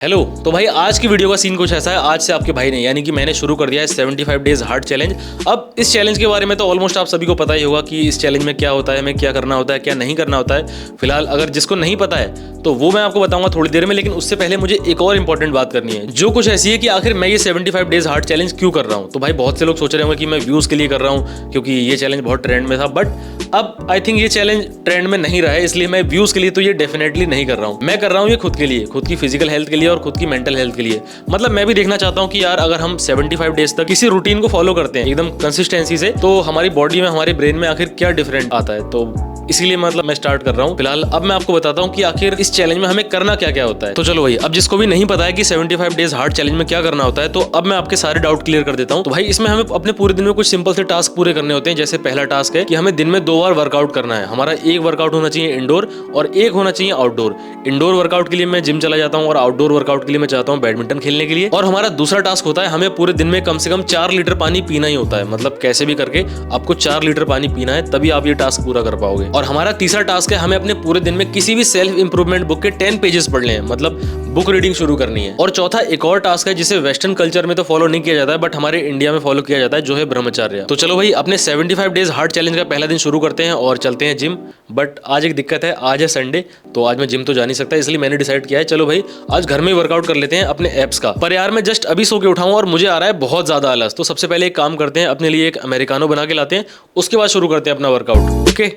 Hello. तो भाई आज की वीडियो का सीन कुछ ऐसा है। आज से आपके भाई ने यानी कि मैंने शुरू कर दिया है 75 डेज हार्ड चैलेंज। अब इस चैलेंज के बारे में तो ऑलमोस्ट आप सभी को पता ही होगा कि इस चैलेंज में क्या होता है, हमें क्या करना होता है, क्या नहीं करना होता है। फिलहाल अगर जिसको नहीं पता है तो वो मैं आपको बताऊंगा थोड़ी देर में, लेकिन उससे पहले मुझे एक और इंपॉर्टेंट बात करनी है, जो कुछ ऐसी है कि आखिर मैं ये 75 डेज हार्ड चैलेंज क्यों कर रहा हूँ। तो भाई बहुत से लोग सोच रहे होंगे कि मैं व्यूज के लिए कर रहा हूँ क्योंकि ये चैलेंज बहुत ट्रेंड में था, बट अब आई थिंक ये चैलेंज ट्रेंड में नहीं रहा है, इसलिए मैं व्यूज के लिए तो ये डेफिनेटली नहीं कर रहा हूँ। मैं कर रहा हूँ ये खुद के लिए, खुद की फिजिकल हेल्थ के लिए और खुद की मेंटल हेल्थ के लिए। मतलब मैं भी देखना चाहता हूँ कि यार अगर हम 75 डेज तक किसी रूटीन को फॉलो करते हैं एकदम कंसिस्टेंसी से, तो हमारी बॉडी में, हमारे ब्रेन में आखिर क्या डिफरेंट आता है। तो इसीलिए मतलब मैं स्टार्ट कर रहा हूँ। फिलहाल अब मैं आपको बताता हूँ कि आखिर इस चैलेंज में हमें करना क्या क्या होता है। तो चलो भाई, अब जिसको भी नहीं पता है कि 75 डेज हार्ड चैलेंज में क्या करना होता है, तो अब मैं आपके सारे डाउट क्लियर कर देता हूँ। तो भाई इसमें हमें अपने पूरे दिन में कुछ सिंपल से टास्क पूरे करने होते हैं। जैसे पहला टास्क है कि हमें दिन में 2 बार वर्कआउट करना है। हमारा एक वर्कआउट होना चाहिए इंडोर और एक होना चाहिए आउटडोर। इंडोर वर्कआउट के लिए मैं जिम चला जाता हूँ और आउटडोर वर्कआउट के लिए मैं चाहता हूँ बैडमिंटन खेलने के लिए। और हमारा दूसरा टास्क होता है हमें पूरे दिन में कम से कम 4 लीटर पानी पीना ही होता है। मतलब कैसे भी करके आपको 4 लीटर पानी पीना है, तभी आप ये टास्क पूरा कर पाओगे। और हमारा तीसरा टास्क है हमें अपने पूरे दिन में किसी भी सेल्फ इंप्रूवमेंट बुक के 10 पेजेस पढ़ने हैं, मतलब बुक रीडिंग शुरू करनी है। और चौथा एक और टास्क है जिसे वेस्टर्न कल्चर में तो फॉलो नहीं किया जाता है, बट हमारे इंडिया में फॉलो किया जाता है, जो है ब्रह्मचर्य। तो चलो भाई अपने 75 डेज हार्ड चैलेंज का पहला दिन शुरू करते हैं और चलते हैं जिम। बट आज एक दिक्कत है, आज है संडे, तो आज मैं जिम तो जा नहीं सकता, इसलिए मैंने डिसाइड किया है चलो भाई आज घर में ही वर्कआउट कर लेते हैं अपने एप्स का। पर यार मैं जस्ट अभी सो के उठाऊं और मुझे आ रहा है बहुत ज्यादा आलस। तो सबसे पहले एक काम करते हैं, अपने लिए एक अमेरिकानो बना के लाते हैं, उसके बाद शुरू करते हैं अपना वर्कआउट। ओके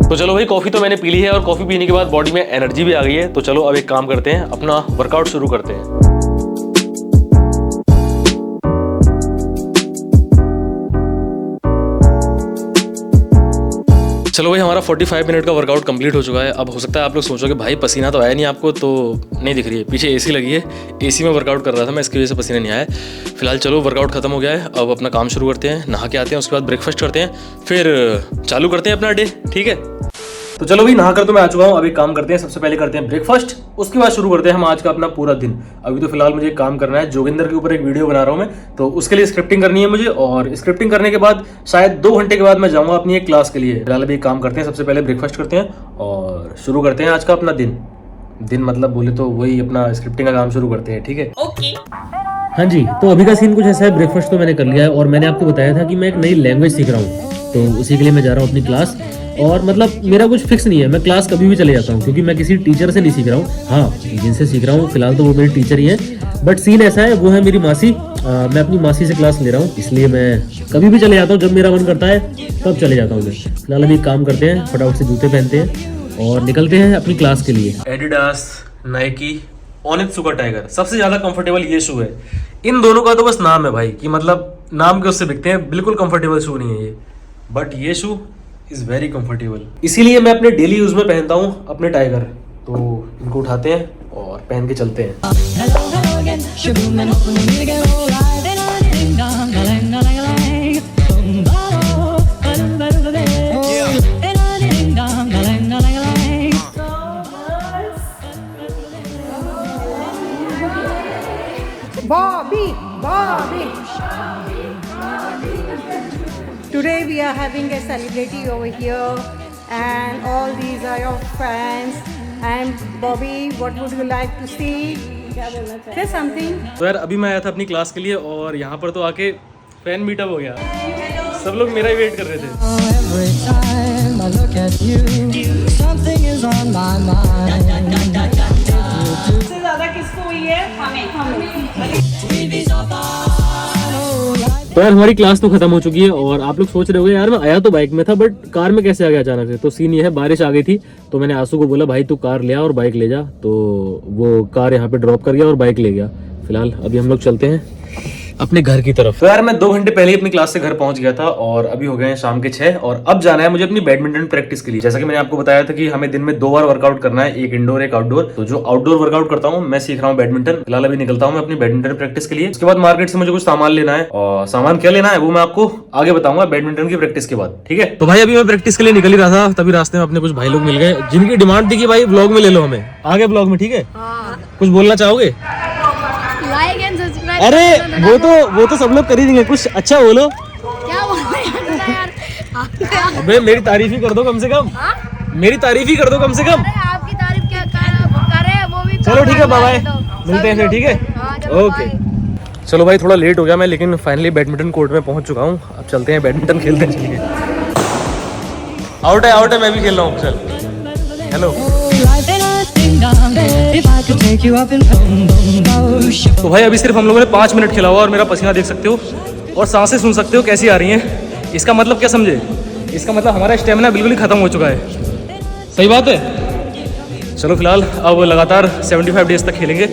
तो चलो भाई, कॉफी तो मैंने पी ली है और कॉफी पीने के बाद बॉडी में एनर्जी भी आ गई है। तो चलो अब एक काम करते हैं, अपना वर्कआउट शुरू करते हैं। चलो भाई, हमारा 45 मिनट का वर्कआउट कंप्लीट हो चुका है। अब हो सकता है आप लोग सोचोगे भाई पसीना तो आया नहीं आपको, तो नहीं दिख रही है, पीछे एसी लगी है, एसी में वर्कआउट कर रहा था मैं, इसकी वजह से पसीना नहीं आया। फिलहाल चलो वर्कआउट खत्म हो गया है, अब अपना काम शुरू करते हैं, नहा के आते हैं, उसके बाद ब्रेकफास्ट करते हैं, फिर चालू करते हैं अपना डे। ठीक है, तो चलो भाई नहाकर तो मैं आ चुका हूँ। अब एक काम करते हैं, सबसे पहले करते हैं ब्रेकफास्ट, उसके बाद शुरू करते हैं हम आज का अपना पूरा दिन। अभी तो फिलहाल मुझे एक काम करना है, जोगिंदर के ऊपर एक वीडियो बना रहा हूँ मैं, तो उसके लिए स्क्रिप्टिंग करनी है मुझे, और स्क्रिप्टिंग करने के बाद शायद 2 घंटे के बाद मैं जाऊँगा अपनी एक क्लास के लिए। फिलहाल अभी एक काम करते हैं, सबसे पहले ब्रेकफास्ट करते हैं और शुरू करते हैं आज का अपना दिन मतलब बोले तो वही अपना स्क्रिप्टिंग का काम शुरू करते हैं। ठीक है, ओके। हाँ जी, तो अभी का सीन कुछ ऐसा है, ब्रेकफास्ट तो मैंने कर लिया है और मैंने आपको बताया था कि मैं एक नई लैंग्वेज सीख रहा हूँ, तो उसी के लिए मैं जा रहा हूँ अपनी क्लास। और मतलब मेरा कुछ फिक्स नहीं है, मैं क्लास कभी भी चले जाता हूँ क्योंकि मैं किसी टीचर से नहीं सीख रहा हूँ। हाँ, जिनसे सीख रहा हूँ फिलहाल तो वो मेरे टीचर ही हैं, बट सीन ऐसा है, वो है मेरी मासी। मैं अपनी मासी से क्लास ले रहा हूँ, इसलिए मैं कभी भी चले जाता हूँ, जब मेरा मन करता है तब चले जाता हूँ मैं। फिलहाल अभी काम करते हैं, फटाफट से जूते पहनते हैं और निकलते हैं अपनी क्लास के लिए। एडिडास, नाइकी, ओनित्सुका टाइगर, सबसे ज्यादा कंफर्टेबल ये शू है। इन दोनों का तो बस नाम है भाई, कि मतलब नाम के उससे बिकते हैं, बिल्कुल कंफर्टेबल शू नहीं है ये, बट ये शू इज वेरी कंफर्टेबल, इसीलिए मैं अपने डेली यूज में पहनता हूँ अपने टाइगर। तो इनको उठाते हैं और पहन के चलते हैं। Bobby. Today we are having a celebrity over here, and all these are your friends. And Bobby, what would you like to see? Say something. तो यार अभी मैं आया था अपनी क्लास के लिए और यहाँ पर तो आके फैन मीटअप हो गया, सब लोग मेरा ही वेट कर रहे थे। Every time I look at you, something is on my mind. सबसे ज़्यादा किसको हुई है? हमें। तो यार हमारी क्लास तो खत्म हो चुकी है और आप लोग सोच रहे होंगे यार मैं आया तो बाइक में था, बट कार में कैसे आ गया अचानक से। तो सीन ये है, बारिश आ गई थी तो मैंने आंसू को बोला भाई तू कार ले आ और बाइक ले जा, तो वो कार यहाँ पे ड्रॉप कर गया और बाइक ले गया। फिलहाल अभी हम लोग चलते हैं अपने घर की तरफ। तो यार मैं 2 घंटे पहले ही अपनी क्लास से घर पहुंच गया था और अभी हो गए हैं शाम के 6 और अब जाना है मुझे अपनी बैडमिंटन प्रैक्टिस के लिए। जैसा कि मैंने आपको बताया था कि हमें दिन में 2 बार वर्कआउट करना है, एक इंडोर एक आउटडोर। तो जो आउटडोर वर्कआउट करता हूँ मैं सीख रहा हूँ बैडमिंटन। फिलहाल अभी निकलता हूँ मैं अपनी बैडमिंटन प्रैक्टिस के लिए। उसके बाद मार्केट से मुझे कुछ सामान लेना है और सामान क्या लेना है वो मैं आपको आगे बताऊंगा बैडमिंटन की प्रैक्टिस के बाद। ठीक है, तो भाई अभी मैं प्रैक्टिस के लिए निकल ही रहा था, तभी रास्ते में अपने कुछ भाई लोग मिल गए जिनकी डिमांड थी कि भाई ब्लॉग में ले लो हमें, आगे ब्लॉग में। ठीक है, कुछ बोलना चाहोगे? Like and subscribe. अरे वो तो सब लोग कर ही देंगे, कुछ अच्छा बोलो। क्या बोल रहे हैं? अबे मेरी तारीफ ही कर दो कम से कम, मेरी तारीफ ही कर दो कम से कम। आपकी तारीफ क्या करे वो भी। चलो ठीक है, बाय बाय, मिलते हैं फिर, ठीक है, ओके। चलो भाई थोड़ा लेट हो गया मैं, लेकिन फाइनली बैडमिंटन कोर्ट में पहुंच चुका हूँ। अब चलते हैं बैडमिंटन खेलते हैं, चलिए। आउट है, मैं भी खेल रहा हूँ। चल hello. Life ain't a ding dong. If I could take you up in boom boom boom. तो भाई अभी सिर्फ हम लोगों ने 5 मिनट खेला हुआ और मेरा पसीना देख सकते हो और सांसें सुन सकते हो कैसी आ रही हैं। इसका मतलब क्या समझे? इसका मतलब हमारा स्टेमिना बिल्कुल ही खत्म हो चुका है। सही बात है। चलो फिलहाल अब लगातार 75 डेज तक खेलेंगे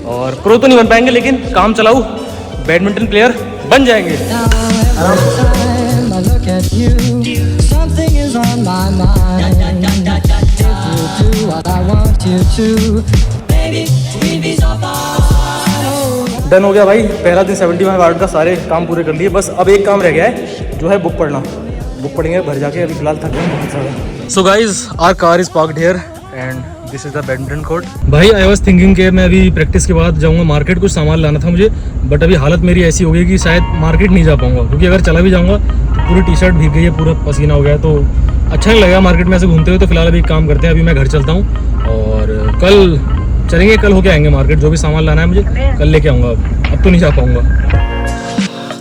और प्रो तो नहीं बन पाएंगे, लेकिन काम चलाऊ बैडमिंटन प्लेयर बन जाएंगे। Now every time I look at you, something is on my mind. If you do what I want you to, baby, we'd be so far. Done हो गया भाई, पहला दिन 75 वार्ड का सारे काम पूरे कर लिए। बस अब एक काम रह गया है, जो है बुक पढ़ना। बुक पढ़ेंगे घर जाके, अभी फिलहाल थक गए बहुत ज़्यादा। So guys our car is parked here and this is the badminton court. भाई आई वाज थिंकिंग कि मैं अभी प्रैक्टिस के बाद जाऊंगा मार्केट, कुछ सामान लाना था मुझे, बट अभी हालत मेरी ऐसी हो गई कि शायद मार्केट नहीं जा पाऊंगा, क्योंकि अगर चला भी जाऊंगा तो पूरी टी शर्ट भीग गई है, पूरा पसीना हो गया, तो अच्छा नहीं लगेगा मार्केट में ऐसे घूमते हुए। तो फिलहाल अभी एक काम करते हैं, अभी मैं घर चलता हूँ और कल चलेंगे, कल होके आएंगे मार्केट। जो भी सामान लाना है मुझे कल लेके आऊँगा, अब तो नहीं जा पाऊँगा।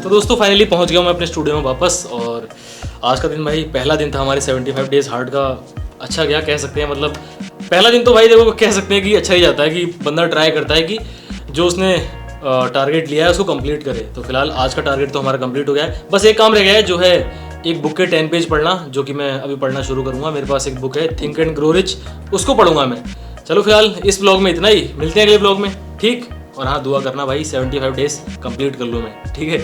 तो दोस्तों फाइनली पहुँच गया हूँ मैं अपने स्टूडियो में वापस, और आज का दिन भाई पहला दिन था हमारे 75 डेज हार्ड का। अच्छा गया कह सकते हैं, मतलब पहला दिन तो भाई देखो कह सकते हैं कि अच्छा ही जाता है, कि बंदा ट्राई करता है कि जो उसने टारगेट लिया है उसको कंप्लीट करे। तो फिलहाल आज का टारगेट तो हमारा कंप्लीट हो गया है। बस एक काम रह गया है, जो है एक बुक के 10 पेज पढ़ना, जो कि मैं अभी पढ़ना शुरू करूँगा। मेरे पास एक बुक है थिंक एंड ग्रो रिच, उसको पढ़ूंगा मैं। चलो फिलहाल इस ब्लॉग में इतना ही, मिलते हैं अगले ब्लॉग में, ठीक। और हाँ दुआ करना भाई 75 डेज कंप्लीट कर लूँ मैं, ठीक है।